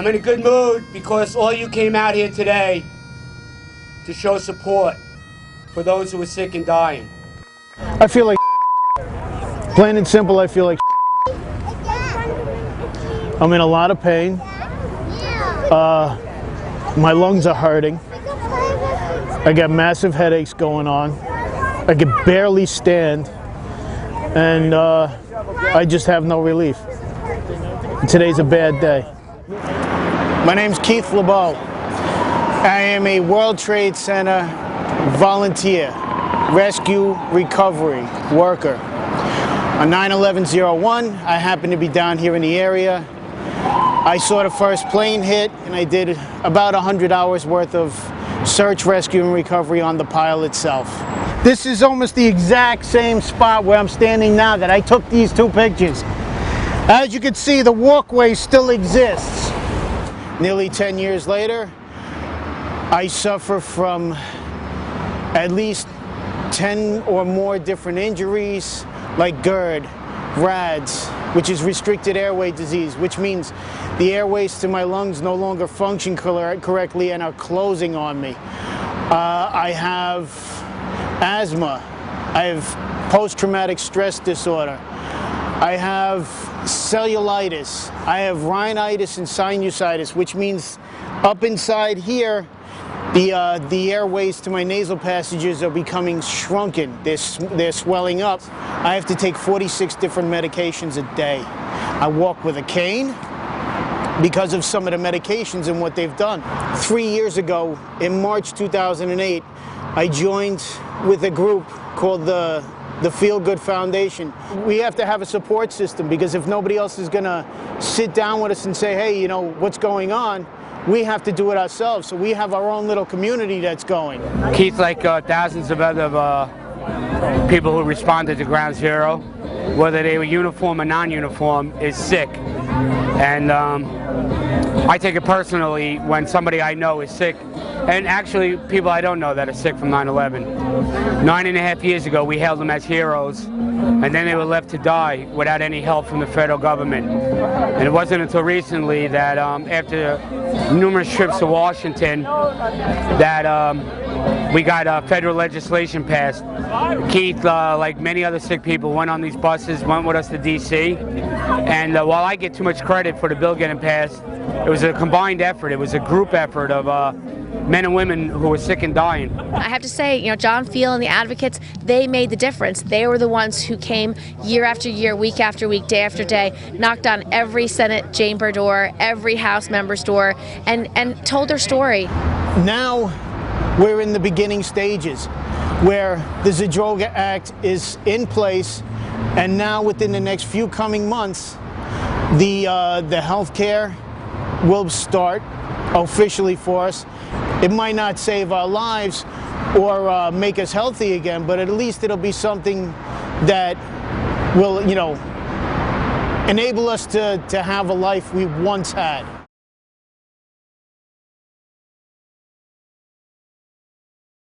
I'm in a good mood because all you came out here today to show support for those who are sick and dying. I feel like plain and simple, I feel like I'm in a lot of pain. My lungs are hurting. I got massive headaches going on. I can barely stand. And I just have no relief. Today's a bad day. My name's Keith LeBeau. I am a World Trade Center volunteer, rescue recovery worker. On 9/11/01, I happened to be down here in the area. I saw the first plane hit, and I did about 100 hours worth of search, rescue, and recovery on the pile itself. This is almost the exact same spot where I'm standing now that I took these two pictures. As you can see, the walkway still exists. Nearly 10 years later, I suffer from at least 10 or more different injuries like GERD, RADS, which is restricted airway disease, which means the airways to my lungs no longer function correctly and are closing on me. I have asthma. I have post-traumatic stress disorder. I have cellulitis. I have rhinitis and sinusitis, which means up inside here, the airways to my nasal passages are becoming shrunken. They're swelling up. I have to take 46 different medications a day. I walk with a cane because of some of the medications and what they've done. 3 years ago, in March 2008, I joined with a group called the Feel Good Foundation. We have to have a support system because if nobody else is going to sit down with us and say, hey, you know, what's going on, we have to do it ourselves. So we have our own little community that's going. Keith, like thousands of other people who responded to Ground Zero, whether they were uniform or non-uniform, is sick. And I take it personally when somebody I know is sick, and actually people I don't know that are sick from 9/11. 9.5 years ago, we hailed them as heroes, and then they were left to die without any help from the federal government. And it wasn't until recently that after numerous trips to Washington that we got federal legislation passed. Keith, like many other sick people, went on these buses, went with us to D.C. And while I get too much credit for the bill getting passed, it was a combined effort. It was a group effort of men and women who were sick and dying. I have to say, you know, John Feel and the advocates, they made the difference. They were the ones who came year after year, week after week, day after day, knocked on every Senate chamber door, every House member's door, and told their story. Now we're in the beginning stages where the Zadroga Act is in place, and now within the next few coming months, the health care will start officially for us. It might not save our lives or make us healthy again, but at least it'll be something that will, you know, enable us to have a life we once had.